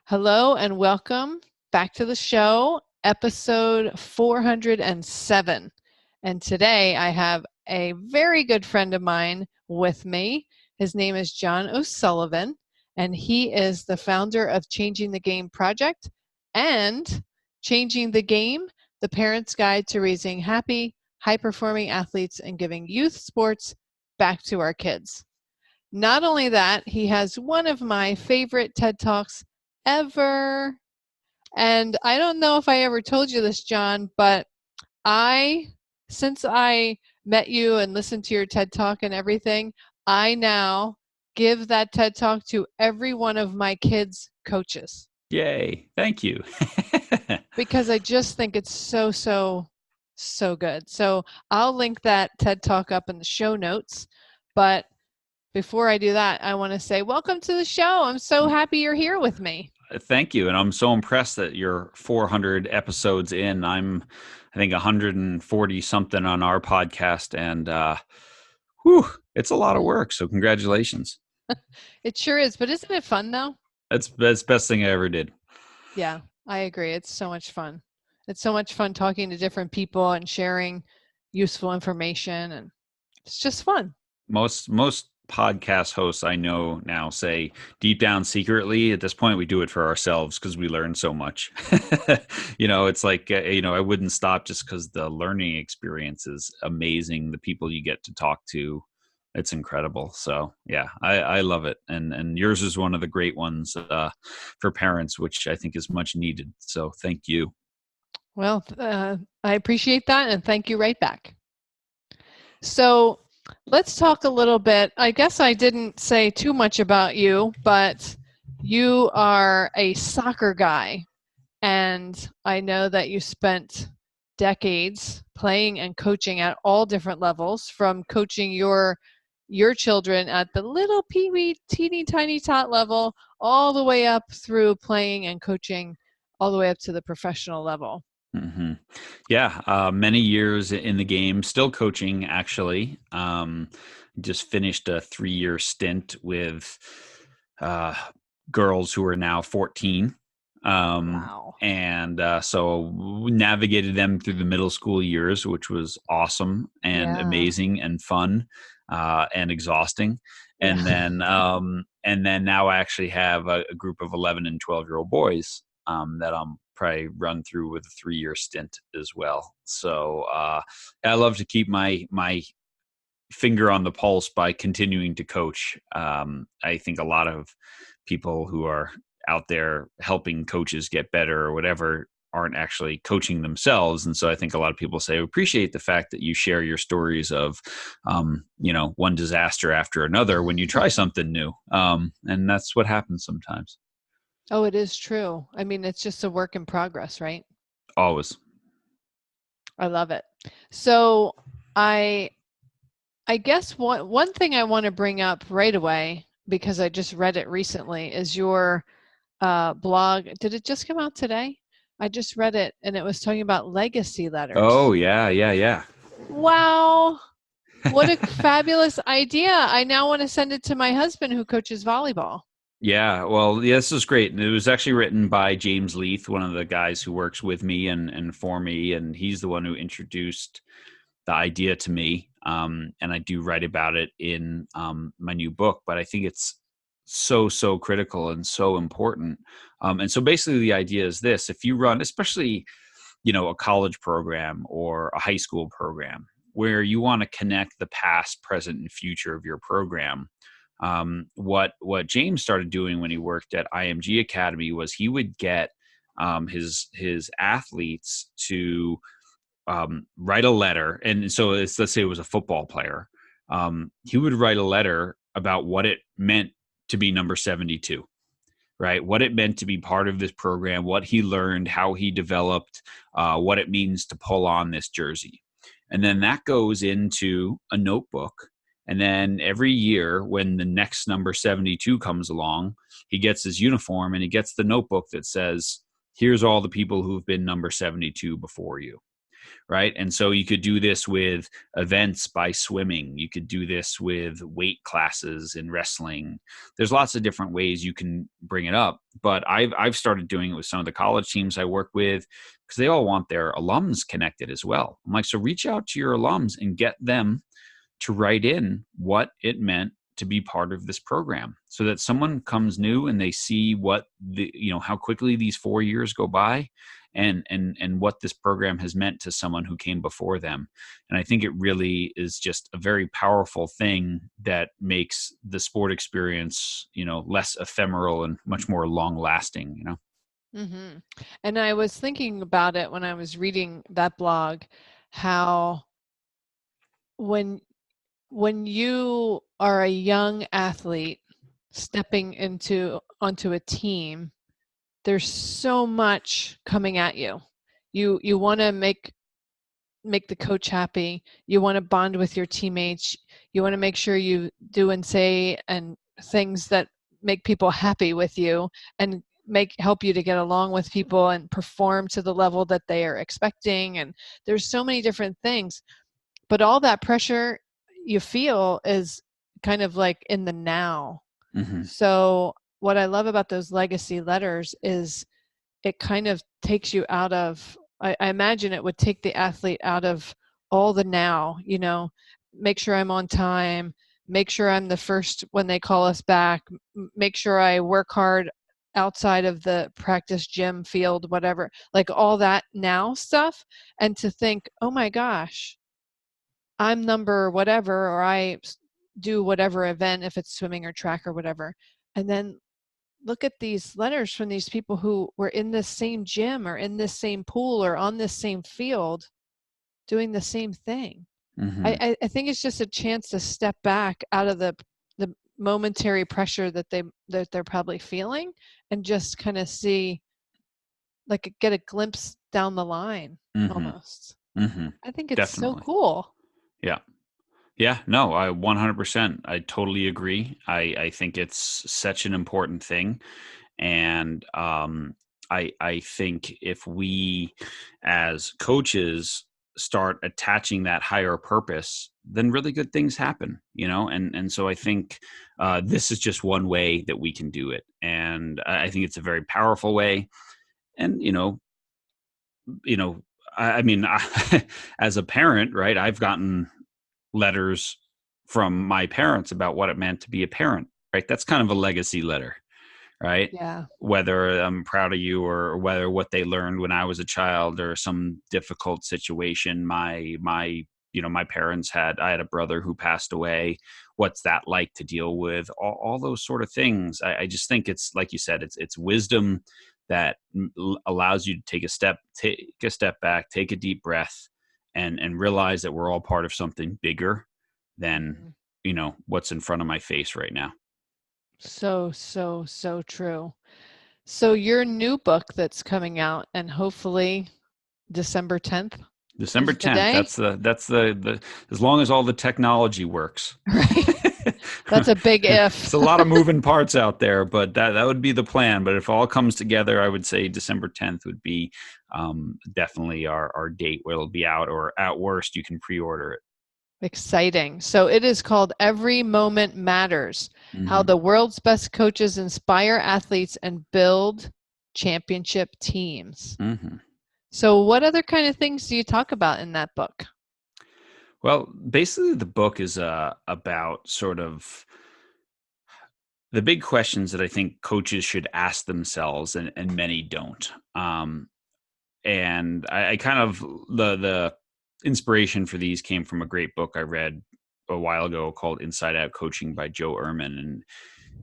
Hello and welcome back to the show, episode 407. And today I have a very good friend of mine with me. His name is John O'Sullivan, and he is the founder of Changing the Game Project and Changing the Game, the Parent's Guide to Raising Happy, High-Performing Athletes and Giving Youth Sports Back to Our Kids. Not only that, he has one of my favorite TED Talks ever. And I don't know if I ever told you this, John, but since I met you and listened to your TED Talk and everything, I now give that TED Talk to every one of my kids' coaches. Yay. Thank you. Because I just think it's so good. So I'll link that TED Talk up in the show notes. But before I do that, I want to say welcome to the show. I'm so happy you're here with me. Thank you. And I'm so impressed that you're 400 episodes in. I think 140 something on our podcast. And it's a lot of work. So congratulations. It sure is. But isn't it fun though? That's the best thing I ever did. Yeah, I agree. It's so much fun. It's so much fun talking to different people and sharing useful information. And it's just fun. Most podcast hosts I know now say deep down secretly at this point we do it for ourselves because we learn so much. It's like I wouldn't stop just because the learning experience is amazing. The people you get to talk to, it's incredible. So yeah, I love it, and yours is one of the great ones for parents, which I think is much needed. So thank you. Well, I appreciate that, and thank you right back. So let's talk a little bit. I guess I didn't say too much about you, but you are a soccer guy. And I know that you spent decades playing and coaching at all different levels, from coaching your children at the little pee-wee, teeny tiny tot level, all the way up through playing and coaching all the way up to the professional level. Mm-hmm. Yeah, many years in the game, still coaching actually. Just finished a 3-year stint with girls who are now 14. Wow. And so navigated them through the middle school years, which was awesome and amazing and fun and exhausting. And then now I actually have a group of 11 and 12-year-old boys that I'm probably run through with a 3-year stint as well. So I love to keep my finger on the pulse by continuing to coach. I think a lot of people who are out there helping coaches get better or whatever aren't actually coaching themselves. And so I think a lot of people say, I appreciate the fact that you share your stories of, one disaster after another when you try something new. And that's what happens sometimes. Oh, it is true. I mean, it's just a work in progress, right? Always. I love it. So I guess one thing I want to bring up right away, because I just read it recently, is your blog. Did it just come out today? I just read it, and it was talking about legacy letters. Oh, yeah. Wow. What a fabulous idea. I now want to send it to my husband who coaches volleyball. Yeah, well, yeah, this is great. And it was actually written by James Leith, one of the guys who works with me and for me. And he's the one who introduced the idea to me. And I do write about it in my new book, but I think it's so critical and so important. And so basically the idea is this: if you run, especially, a college program or a high school program where you want to connect the past, present, and future of your program, what James started doing when he worked at IMG Academy was he would get his athletes to write a letter. And so let's say it was a football player. He would write a letter about what it meant to be number 72, right? What it meant to be part of this program, what he learned, how he developed, what it means to pull on this jersey. And then that goes into a notebook. And then every year when the next number 72 comes along, he gets his uniform and he gets the notebook that says, here's all the people who've been number 72 before you. right? And so you could do this with events by swimming. You could do this with weight classes in wrestling. There's lots of different ways you can bring it up, but I've started doing it with some of the college teams I work with, because they all want their alums connected as well. I'm like, so reach out to your alums and get them to write in what it meant to be part of this program, so that someone comes new and they see what how quickly these 4 years go by, and what this program has meant to someone who came before them. And I think it really is just a very powerful thing that makes the sport experience, less ephemeral and much more long lasting, Mm-hmm. And I was thinking about it when I was reading that blog, how when you are a young athlete stepping onto a team, there's so much coming at you. You want to make the coach happy. You want to bond with your teammates. You want to make sure you do and say and things that make people happy with you, and help you to get along with people and perform to the level that they are expecting. And there's so many different things, but all that pressure you feel is kind of like in the now. Mm-hmm. So what I love about those legacy letters is it kind of takes you out of, I imagine it would take the athlete out of all the now, make sure I'm on time, make sure I'm the first when they call us back, make sure I work hard outside of the practice gym field, whatever, like all that now stuff. And to think, oh my gosh, I'm number whatever, or I do whatever event, if it's swimming or track or whatever. And then look at these letters from these people who were in this same gym or in this same pool or on this same field doing the same thing. Mm-hmm. I think it's just a chance to step back out of the momentary pressure that they're probably feeling, and just kind of see, like, get a glimpse down the line. Mm-hmm. Almost. Mm-hmm. I think it's Definitely. so cool. Yeah, no, I 100%, I totally agree. I think it's such an important thing. And I think if we as coaches start attaching that higher purpose, then really good things happen, and so I think this is just one way that we can do it. And I think it's a very powerful way. And, I mean, as a parent, right, I've gotten letters from my parents about what it meant to be a parent, right? That's kind of a legacy letter, right? Yeah. Whether I'm proud of you, or whether what they learned when I was a child, or some difficult situation my parents had. I had a brother who passed away. What's that like to deal with? All those sort of things. I just think it's, like you said, it's wisdom that allows you to take a step back, take a deep breath, and realize that we're all part of something bigger than what's in front of my face right now. So true. So your new book that's coming out, and hopefully December 10th. December 10th. That's the as long as all the technology works. Right. That's a big if. It's a lot of moving parts out there, but that would be the plan. But if all comes together, I would say December 10th would be definitely our date where it'll be out, or at worst, you can pre-order it. Exciting. So it is called Every Moment Matters, Mm-hmm. How the World's Best Coaches Inspire Athletes and Build Championship Teams. Mm-hmm. So what other kind of things do you talk about in that book? Well, basically the book is about sort of the big questions that I think coaches should ask themselves, and many don't. And I kind of, the inspiration for these came from a great book I read a while ago called Inside Out Coaching by Joe Ehrmann.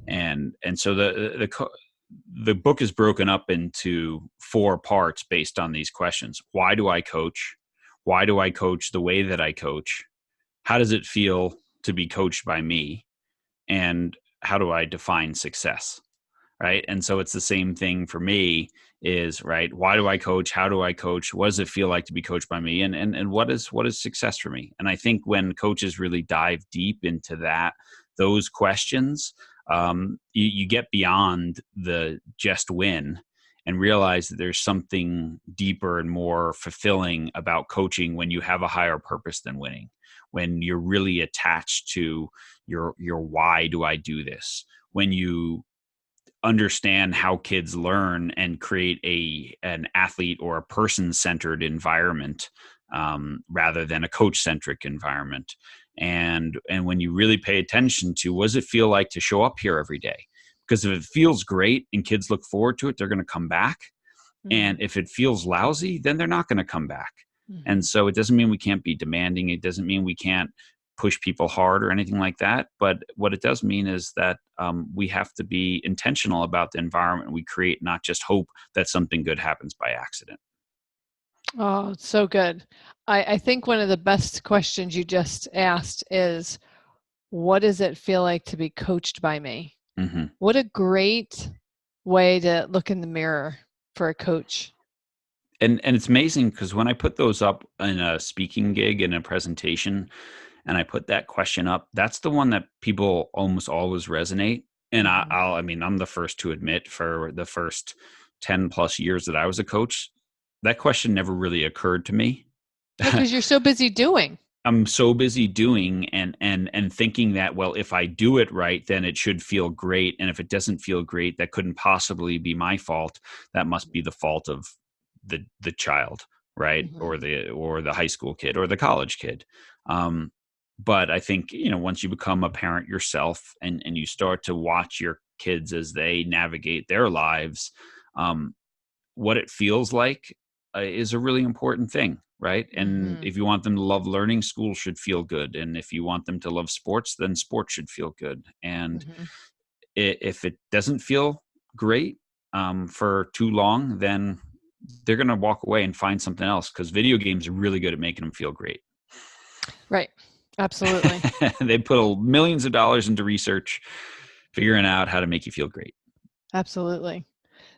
And so the book is broken up into 4 parts based on these questions. Why do I coach? Why do I coach the way that I coach? How does it feel to be coached by me? And how do I define success? Right. And so it's the same thing for me is, right, why do I coach? How do I coach? What does it feel like to be coached by me? And what is success for me? And I think when coaches really dive deep into those questions, you get beyond the just win, and realize that there's something deeper and more fulfilling about coaching when you have a higher purpose than winning, when you're really attached to your why do I do this, when you understand how kids learn and create an athlete or a person centered environment, rather than a coach centric environment. And when you really pay attention to what does it feel like to show up here every day, because if it feels great and kids look forward to it, they're going to come back. And if it feels lousy, then they're not going to come back. And so it doesn't mean we can't be demanding. It doesn't mean we can't push people hard or anything like that. But what it does mean is that we have to be intentional about the environment we create, not just hope that something good happens by accident. Oh, so good. I think one of the best questions you just asked is, what does it feel like to be coached by me? Mm-hmm. What a great way to look in the mirror for a coach. And it's amazing because when I put those up in a speaking gig in a presentation, and I put that question up, that's the one that people almost always resonate. And I mean, I'm the first to admit, for the first 10 plus years that I was a coach, that question never really occurred to me. Because you're so busy doing. I'm so busy doing and thinking that, well, if I do it right, then it should feel great. And if it doesn't feel great, that couldn't possibly be my fault. That must be the fault of the child, right? Or the high school kid or the college kid. But I think, once you become a parent yourself and you start to watch your kids as they navigate their lives, what it feels like is a really important thing, right? And if you want them to love learning, school should feel good. And if you want them to love sports, then sports should feel good. And if it doesn't feel great for too long, then they're going to walk away and find something else, because video games are really good at making them feel great. Right. Absolutely. They put millions of dollars into research, figuring out how to make you feel great. Absolutely.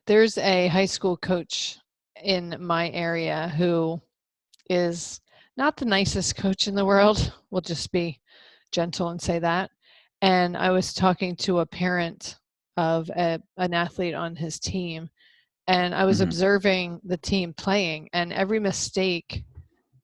There's a high school coach in my area who is not the nicest coach in the world. We'll just be gentle and say that. And I was talking to a parent of an athlete on his team, and I was observing the team playing, and every mistake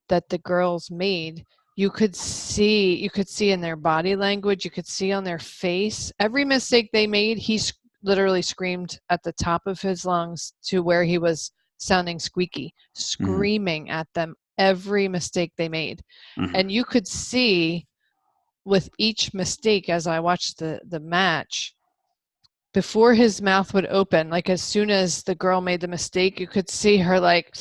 that the girls made, you could see in their body language, you could see on their face, every mistake they made, he literally screamed at the top of his lungs to where he was sounding squeaky, screaming at them every mistake they made. And you could see with each mistake, as I watched the match, before his mouth would open, like as soon as the girl made the mistake, you could see her like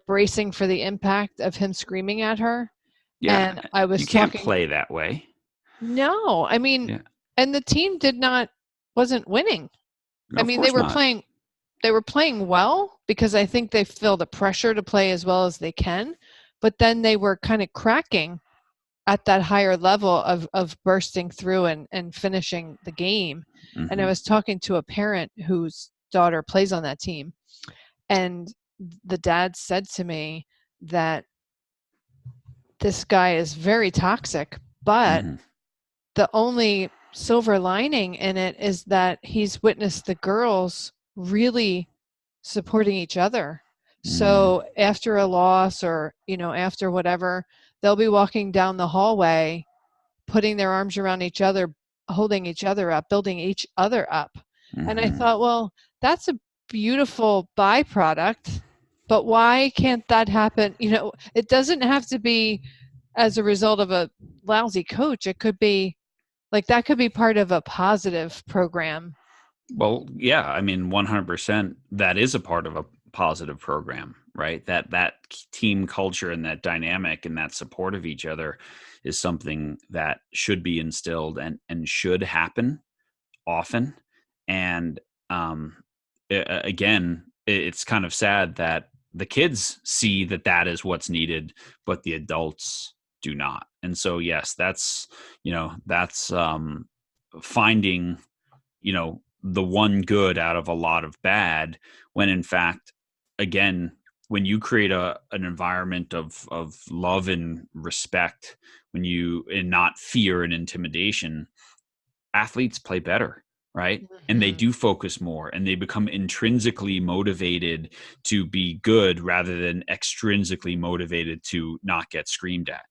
bracing for the impact of him screaming at her. Yeah. And I was you can't play that way. No, I mean, and the team wasn't winning. No, I mean, they were playing well, because I think they feel the pressure to play as well as they can, but then they were kind of cracking at that higher level of bursting through and finishing the game. And I was talking to a parent whose daughter plays on that team, and the dad said to me that this guy is very toxic, but the only silver lining in it is that he's witnessed the girls really supporting each other. So after a loss or, after whatever, they'll be walking down the hallway, putting their arms around each other, holding each other up, building each other up. And I thought, well, that's a beautiful byproduct, but why can't that happen? It doesn't have to be as a result of a lousy coach. It could be like, that could be part of a positive program. Well, yeah, I mean, 100%, that is a part of a positive program, right? That team culture and that dynamic and that support of each other is something that should be instilled and should happen often. And again, it's kind of sad that the kids see that is what's needed, but the adults do not. And so, yes, that's finding, the one good out of a lot of bad, when in fact, again, when you create an environment of love and respect, and not fear and intimidation, athletes play better. right? And they do focus more, and they become intrinsically motivated to be good rather than extrinsically motivated to not get screamed at.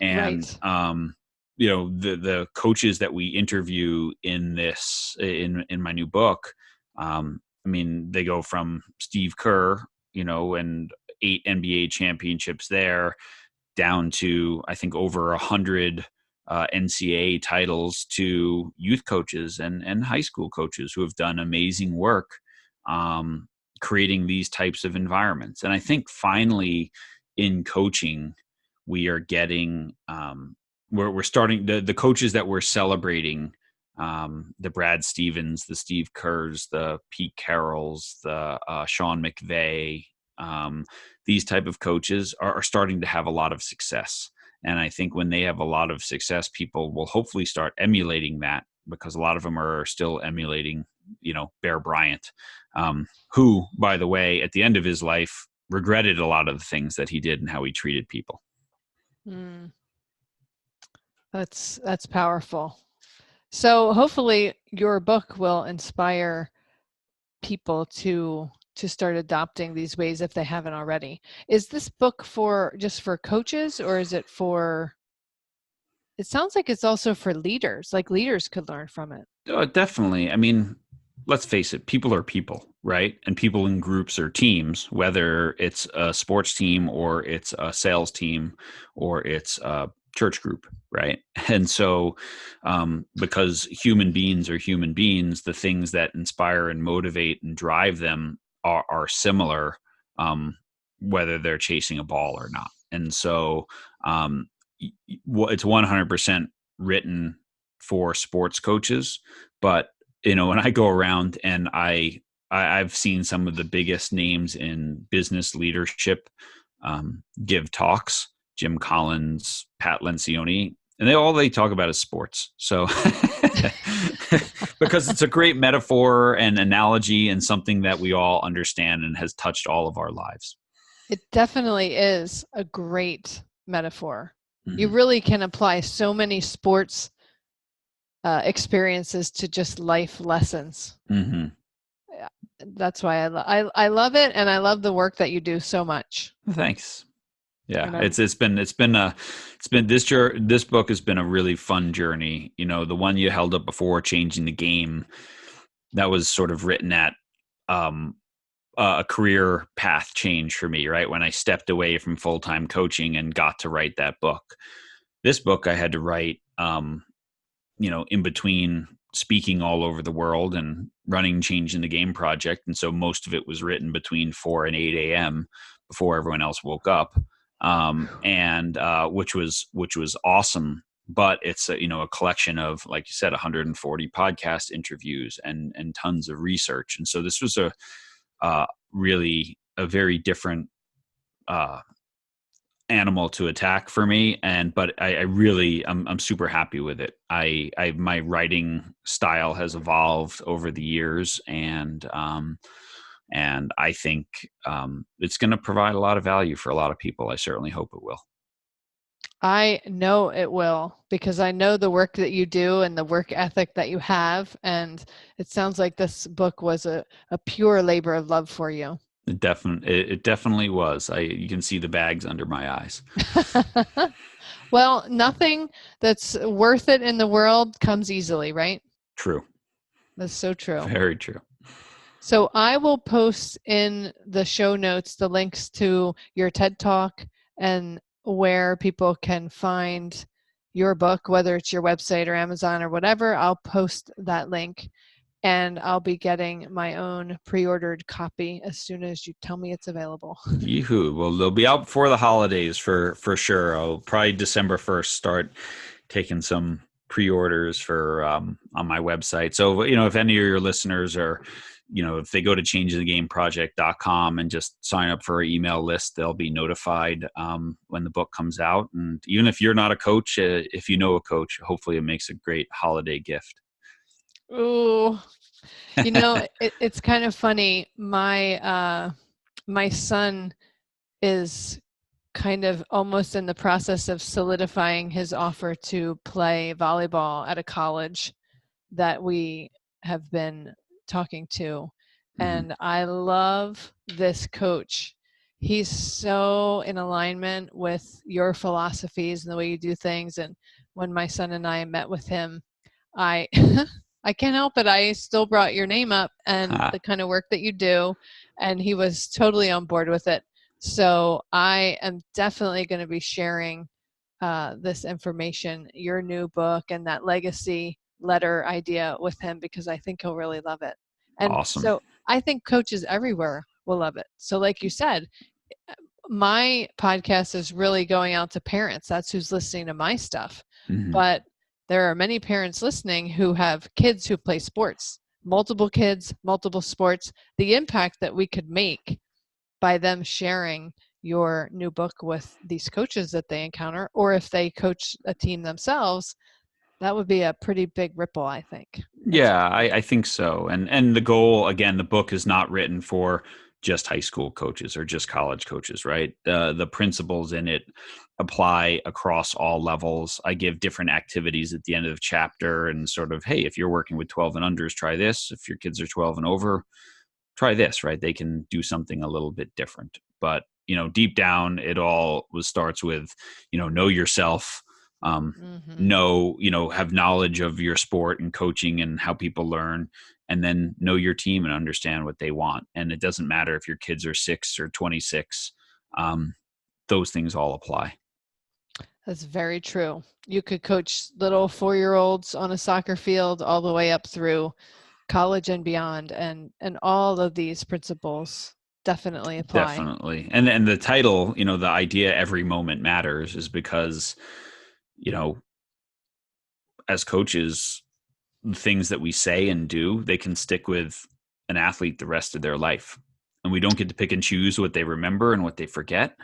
And Right. the coaches that we interview in my new book, I mean, they go from Steve Kerr, and 8 NBA championships there, down to I think over 100 NCAA titles, to youth coaches and high school coaches who have done amazing work um, creating these types of environments. And I think finally in coaching, we are getting we're starting the coaches that we're celebrating, the Brad Stevens, the Steve Kerrs, the Pete Carrolls, the Sean McVay. These type of coaches are starting to have a lot of success. And I think when they have a lot of success, people will hopefully start emulating that, because a lot of them are still emulating, Bear Bryant, who, by the way, at the end of his life, regretted a lot of the things that he did and how he treated people. Mm. That's powerful. So hopefully your book will inspire people to start adopting these ways if they haven't already. Is this book just for coaches, or is it for, it sounds like it's also for leaders, like leaders could learn from it? Definitely. I mean, let's face it, people are people, right? And people in groups or teams, whether it's a sports team or it's a sales team or it's a church group, right? And so because human beings are human beings, the things that inspire and motivate and drive them are similar, whether they're chasing a ball or not. And so it's 100% written for sports coaches. But when I go around and I've seen some of the biggest names in business leadership give talks, Jim Collins, Pat Lencioni, and they talk about is sports. So because it's a great metaphor and analogy and something that we all understand and has touched all of our lives. It definitely is a great metaphor. Mm-hmm. You really can apply so many sports experiences to just life lessons. Mm-hmm. That's why I love it, and I love the work that you do so much. Thanks. Yeah, this book has been a really fun journey. The one you held up before, Changing the Game, that was sort of written at a career path change for me, right? When I stepped away from full-time coaching and got to write that book. This book I had to write, in between speaking all over the world and running Changing the Game project. And so most of it was written between 4 and 8 a.m. before everyone else woke up. Which was awesome. But it's a collection of, like you said, 140 podcast interviews and tons of research. And so this was really a very different animal to attack for me. But I'm super happy with it. My writing style has evolved over the years, and I think it's going to provide a lot of value for a lot of people. I certainly hope it will. I know it will, because I know the work that you do and the work ethic that you have. And it sounds like this book was a pure labor of love for you. It definitely was. You can see the bags under my eyes. Well, nothing that's worth it in the world comes easily, right? True. That's so true. Very true. So I will post in the show notes the links to your TED Talk and where people can find your book, whether it's your website or Amazon or whatever. I'll post that link, and I'll be getting my own pre-ordered copy as soon as you tell me it's available. Yoo-hoo. Well, they'll be out before the holidays for sure. I'll probably December 1st start taking some pre-orders for on my website. So, if any of your listeners are, if they go to changingthegameproject.com and just sign up for our email list, they'll be notified when the book comes out. And even if you're not a coach, if you know a coach, hopefully it makes a great holiday gift. Ooh, it's kind of funny. My son is kind of almost in the process of solidifying his offer to play volleyball at a college that we have been talking to. Mhm. And I love this coach. He's so in alignment with your philosophies and the way you do things. And when my son and I met with him, I I can't help it. I still brought your name up and Ha, the kind of work that you do, and he was totally on board with it. So I am definitely going to be sharing this information, your new book, and that legacy letter idea with him because I think he'll really love it. And awesome. so I think coaches everywhere will love it. So, like you said, my podcast is really going out to parents. That's who's listening to my stuff. Mhm. But there are many parents listening who have kids who play sports, multiple kids, multiple sports. The impact that we could make by them sharing your new book with these coaches that they encounter, or if they coach a team themselves, that would be a pretty big ripple, I think. Yeah, I think so. And the goal, again, the book is not written for just high school coaches or just college coaches, right? The principles in it apply across all levels. I give different activities at the end of the chapter and sort of, hey, if you're working with 12 and unders, try this. If your kids are 12 and over, try this, right? They can do something a little bit different. But, deep down, it all starts with, know yourself, Mm-hmm. have knowledge of your sport and coaching and how people learn, and then know your team and understand what they want. And it doesn't matter if your kids are 6 or 26, those things all apply. That's very true. You could coach little 4-year-olds on a soccer field all the way up through college and beyond, and all of these principles definitely apply. Definitely. And the title, the idea every moment matters is because, you know, as coaches, things that we say and do, they can stick with an athlete the rest of their life. And we don't get to pick and choose what they remember and what they forget.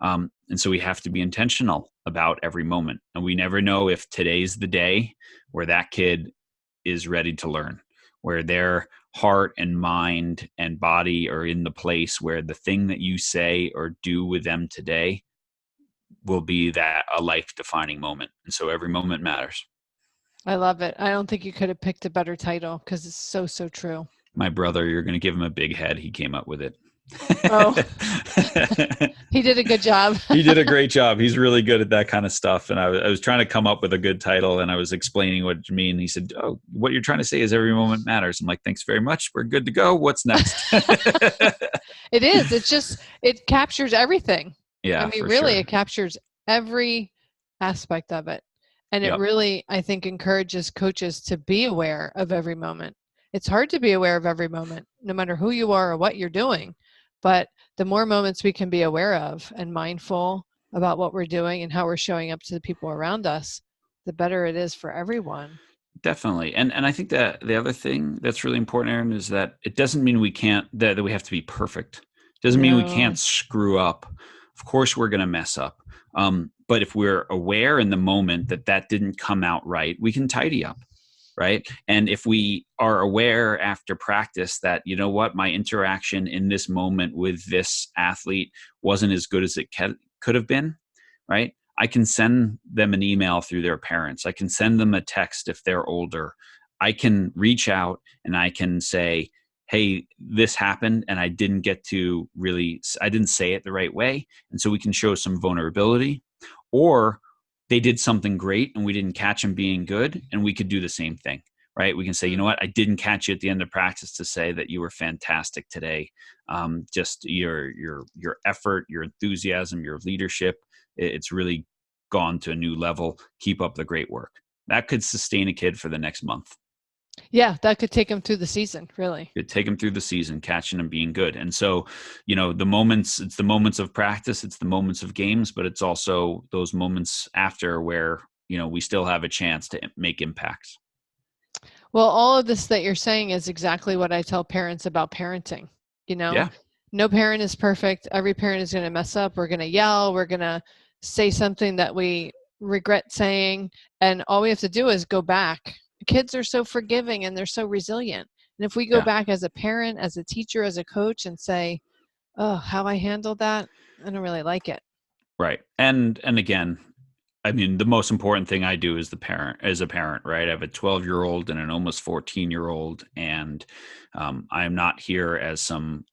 And so we have to be intentional about every moment. And we never know if today's the day where that kid is ready to learn, where their heart and mind and body are in the place where the thing that you say or do with them today will be that a life defining moment. And so every moment matters. I love it. I don't think you could have picked a better title because it's so, so true. My brother, you're going to give him a big head. He came up with it. Oh, he did a good job. He did a great job. He's really good at that kind of stuff. And I was trying to come up with a good title, and I was explaining what you mean. He said, "Oh, what you're trying to say is every moment matters." I'm like, "Thanks very much. We're good to go. What's next?" It is. It's just, it captures everything. Yeah, I mean, for really, sure. it captures every aspect of it. And it Yep. really, I think, encourages coaches to be aware of every moment. It's hard to be aware of every moment, no matter who you are or what you're doing. But the more moments we can be aware of and mindful about what we're doing and how we're showing up to the people around us, the better it is for everyone. Definitely. And I think that the other thing that's really important, Aaron, is that it doesn't mean we can't that we have to be perfect. It doesn't mean we No. can't screw up. Of course we're going to mess up. But if we're aware in the moment that that didn't come out right, we can tidy up, right? And if we are aware after practice that, you know what, my interaction in this moment with this athlete wasn't as good as it could have been, right? I can send them an email through their parents. I can send them a text if they're older. I can reach out and I can say, hey, this happened and I didn't I didn't say it the right way. And so we can show some vulnerability. Or they did something great and we didn't catch them being good, and we could do the same thing, right? We can say, you know what, I didn't catch you at the end of practice to say that you were fantastic today. Just your effort, your enthusiasm, your leadership, it's really gone to a new level. Keep up the great work. That could sustain a kid for the next month. Yeah, that could take them through the season, really. Could take them through the season, catching them being good. And so, it's the moments of practice, it's the moments of games, but it's also those moments after where, we still have a chance to make impacts. Well, all of this that you're saying is exactly what I tell parents about parenting. You know, Yeah. no parent is perfect. Every parent is going to mess up. We're going to yell. We're going to say something that we regret saying. And all we have to do is go back. Kids are so forgiving and they're so resilient. And if we go Yeah. back as a parent, as a teacher, as a coach and say, oh, how I handled that, I don't really like it. Right. And again, I mean, the most important thing I do as a parent, right? I have a 12-year-old and an almost 14-year-old, and I am not here as some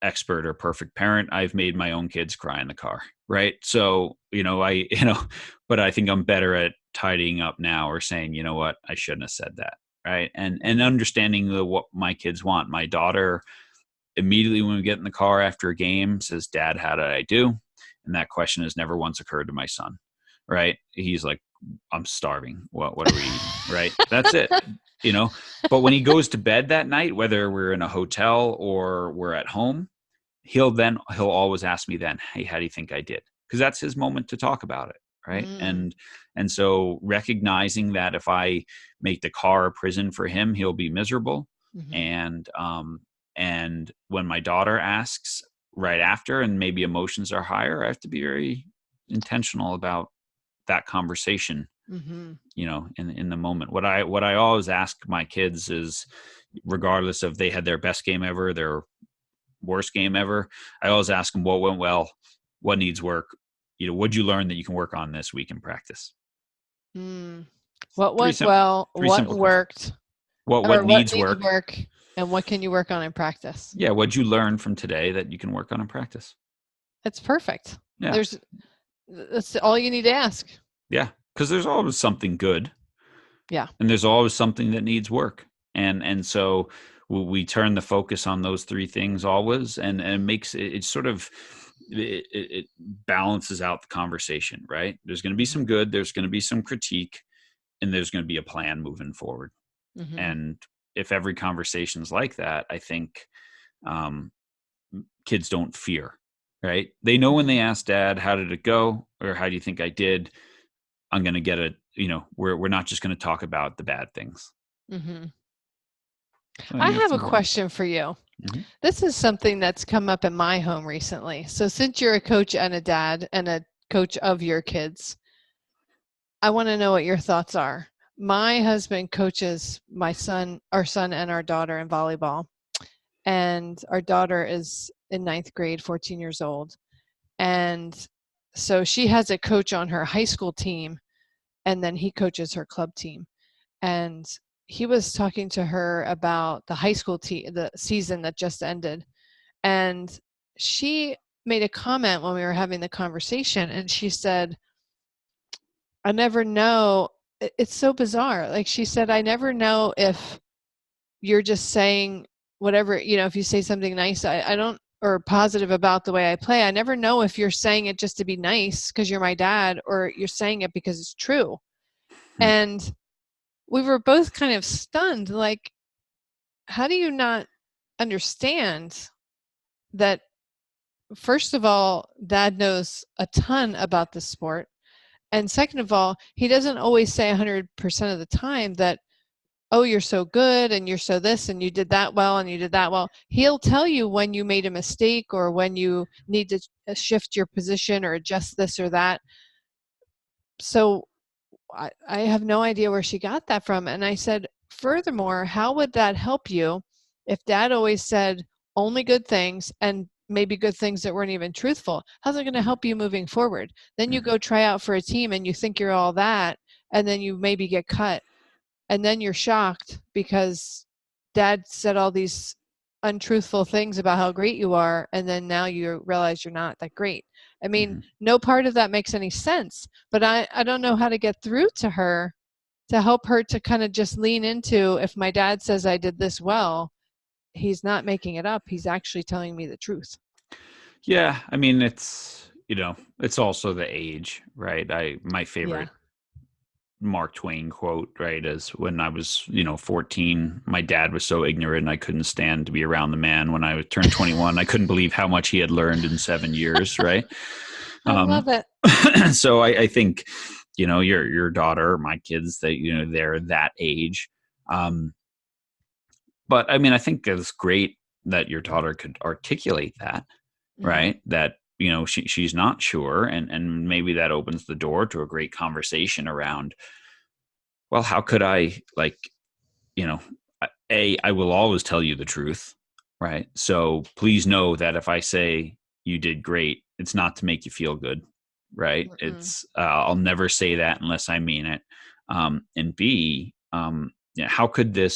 expert or perfect parent. I've made my own kids cry in the car, right? So, but I think I'm better at tidying up now, or saying, you know what, I shouldn't have said that, right? And understanding what my kids want. My daughter, immediately when we get in the car after a game, says, "Dad, how did I do?" And that question has never once occurred to my son, right? He's like, "I'm starving. What are we eating?" Right? That's it. But when he goes to bed that night, whether we're in a hotel or we're at home, he'll always ask me then, "Hey, how do you think I did?" Because that's his moment to talk about it, right? Mm, And so recognizing that if I make the car a prison for him, he'll be miserable. mhm, And when my daughter asks right after, and maybe emotions are higher, I have to be very intentional about that conversation, mhm, in the moment. What I always ask my kids is, regardless of they had their best game ever, their worst game ever, I always ask them what went well, what needs work, what'd you learn that you can work on this week in practice. mm. What Three went simple, well? three What simple questions. worked? What Or what needs needs work? work? And what can you work on in practice? Yeah, what'd you learn from today that you can work on in practice? It's perfect. Yeah, There's That's all you need to ask. yeah, because there's always something good, Yeah. and there's always something that needs work, and so we turn the focus on those three things always, and it makes it sort of, it balances out the conversation, right? There's going to be some Mhm, good, there's going to be some critique, and there's going to be a plan moving forward. mhm, And if every conversation is like that, I think um, kids don't fear, right? They know when they mhm, ask dad, "How did it go?" or "How do you think I did?" I'm going to get a, we're not just going to talk about the bad things. mhm. So I I think that's have a important. question for you. Hmm. This is something that's come up in my home recently. So since you're a coach and a dad and a coach of your kids, I want to know what your thoughts are. My husband coaches our son and our daughter in volleyball, and our daughter is in ninth grade, 14 years old. And so she has a coach on her high school team, and then he coaches her club team. And he was talking to her about the high school the season that just ended. And she made a comment when we were having the conversation, and she said, I never know. It's so bizarre. Like she said, I never know if you're just saying whatever, if you say something nice, I don't, or positive about the way I play, I never know if you're saying it just to be nice because you're my dad, or you're saying it because it's true. And we were both kind of stunned. Like, how do you not understand that? First of all, dad knows a ton about the sport. And second of all, he doesn't always say 100% of the time that, oh, you're so good and you're so this and you did that well and you did that well. He'll tell you when you made a mistake or when you need to shift your position or adjust this or that. So I have no idea where she got that from. And I said, furthermore, how would that help you if dad always said only good things and maybe good things that weren't even truthful? How's it going to help you moving forward? Then you Hmm. go try out for a team and you think you're all that, and then you maybe get cut. And then you're shocked because dad said all these untruthful things about how great you are, and then now you realize you're not that great. I mean, Hmm. no part of that makes any sense, but I don't know how to get through to her to help her to kind of just lean into, if my dad says I did this well, he's not making it up, he's actually telling me the truth. Yeah, I mean, it's also the age, right? My Yeah. favorite Mark Twain quote, right, is when I was, 14, my dad was so ignorant I couldn't stand to be around the man. When I turned 21, I couldn't believe how much he had learned in 7 years, right? I love Um, it. so I think, your daughter, my kids, they're that age. Um, but I mean, I think it's great that your daughter could articulate that, Hmm. right? That, she's not sure, and maybe that opens the door to a great conversation around, well, how could I, like, you know, I will always tell you the truth, right? So please know that if I say you did great, it's not to make you feel good. right? Mm-mm. I'll never say that unless I mean it. And B, how could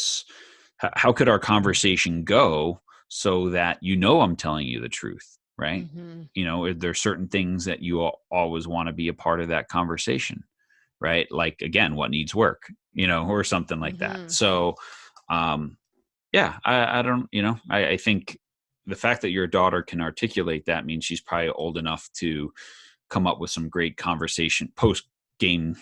how could our conversation go so that I'm telling you the truth, right? Mm-hmm. There's certain things that you always want to be a part of that conversation, right? Like, again, what needs work, or something like that. Mm-hmm. So, yeah, I don't, I think the fact that your daughter can articulate that means she's probably old enough to come up with some great post game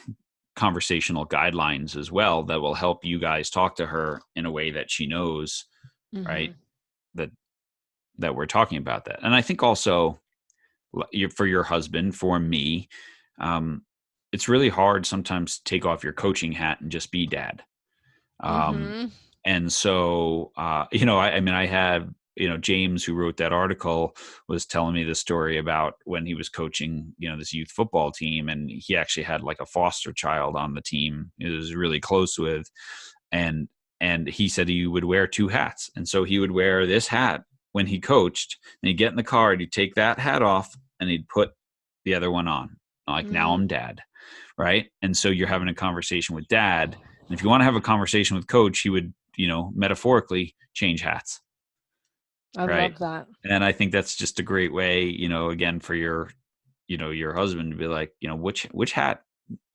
conversational guidelines as well that will help you guys talk to her in a way that she knows, Mm-hmm. right? That we're talking about that. And I think also for your husband, for me, um, it's really hard sometimes to take off your coaching hat and just be dad. Mm-hmm. And so, I mean, I had, James, who wrote that article, was telling me the story about when he was coaching, this youth football team, and he actually had like a foster child on the team he was really close with. And, he said he would wear two hats. And so he would wear this hat when he coached, and he'd get in the car and he'd take that hat off and he'd put the other one on. Like, now Mm-hmm. I'm dad. Right. And so you're having a conversation with dad. And if you want to have a conversation with coach, he would, metaphorically change hats. I Right. love that. And I think that's just a great way, again, for your, your husband to be like, which hat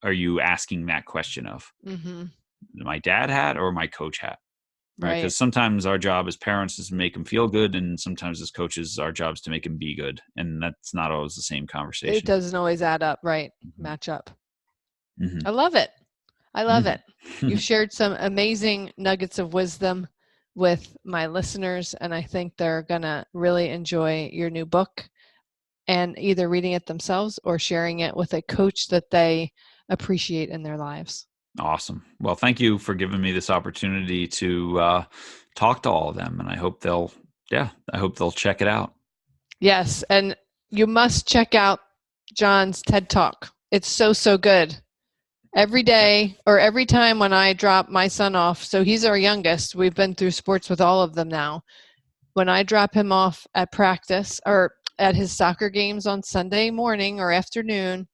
are you asking that question of? Mm-hmm. My dad hat or my coach hat? Right. Right. Because sometimes our job as parents is to make them feel good. And sometimes as coaches, our job is to make them be good. And that's not always the same It conversation. doesn't always add up, right? Mm-hmm. Match up. Mm-hmm. I love it. I love it. You've Mm-hmm. shared some amazing nuggets of wisdom with my listeners, and I think they're going to really enjoy your new book and either reading it themselves or sharing it with a coach that they appreciate in their lives. Awesome. Well, thank you for giving me this opportunity to talk to all of them, and I hope they'll check it out. Yes, and you must check out John's TED Talk. It's so good. Every day or every time when I drop my son off, so he's our youngest, we've been through sports with all of them now. When I drop him off at practice or at his soccer games on Sunday morning or afternoon,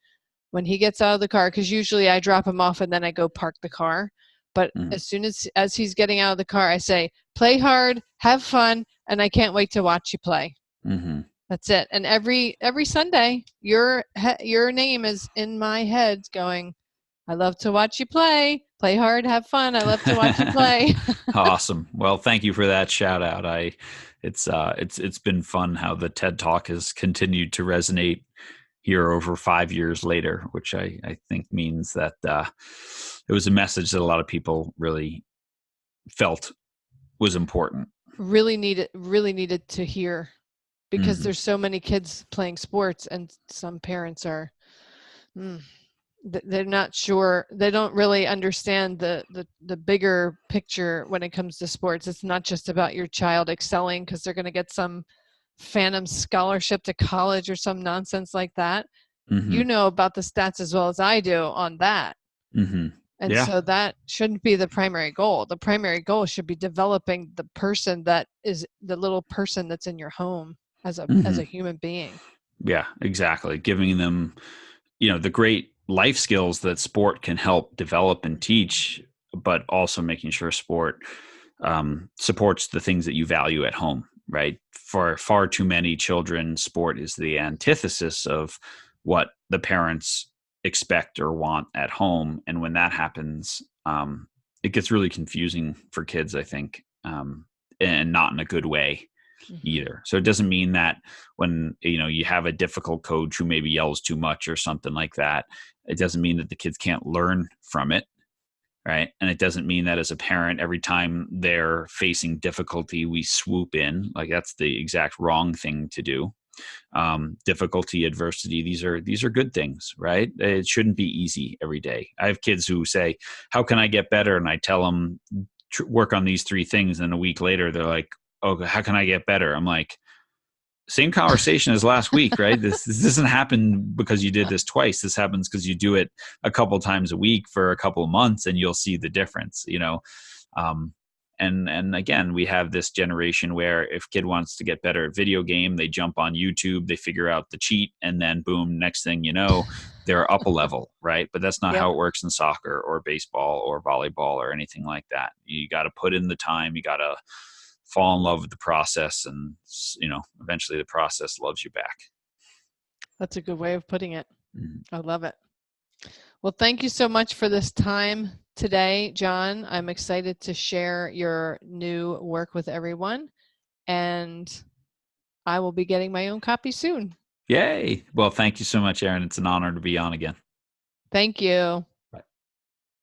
when he gets out of the car, because usually I drop him off and then I go park the car. But as soon as he's getting out of the car, I say, play hard, have fun, and I can't wait to watch you play. Mm-hmm. That's it. And every Sunday, your name is in my head going, I love to watch you play. Play hard, have fun. I love to watch you play. Awesome. Well, thank you for that shout out. It's been fun how the TED Talk has continued to resonate here over 5 years later, which I think means that it was a message that a lot of people really felt was important. Really needed to hear, because there's so many kids playing sports, and some parents are they're not sure. They don't really understand the bigger picture when it comes to sports. It's not just about your child excelling because they're going to get some phantom scholarship to college or some nonsense like that. Mm-hmm. You know about the stats as well as I do on that. Mm-hmm. And so that shouldn't be the primary goal. The primary goal should be developing the person that is the little person that's in your home as a human being. Yeah, exactly. Giving them, the great life skills that sport can help develop and teach, but also making sure sport supports the things that you value at home, right? For far too many children, sport is the antithesis of what the parents expect or want at home. And when that happens, it gets really confusing for kids, I think, and not in a good way either. So it doesn't mean that when you have a difficult coach who maybe yells too much or something like that, it doesn't mean that the kids can't learn from it, right? And it doesn't mean that as a parent, every time they're facing difficulty, we swoop in. Like, that's the exact wrong thing to do. Difficulty, adversity, these are good things, right? It shouldn't be easy every day. I have kids who say, how can I get better? And I tell them, work on these 3 things. And a week later, they're like, oh, how can I get better? I'm like, same conversation as last week, right? This doesn't happen because you did this twice. This happens because you do it a couple times a week for a couple of months, and you'll see the difference, And again, we have this generation where if kid wants to get better at video game, they jump on YouTube, they figure out the cheat, and then boom, next thing you know, they're up a level, right? But that's not Yep. how it works in soccer or baseball or volleyball or anything like that. You got to put in the time, you got to fall in love with the process, and eventually the process loves you back. That's a good way of putting it. Mhm. I love it. Well, thank you so much for this time today, John. I'm excited to share your new work with everyone, and I will be getting my own copy soon. Yay. Well, thank you so much, Aaron. It's an honor to be on again. Thank you.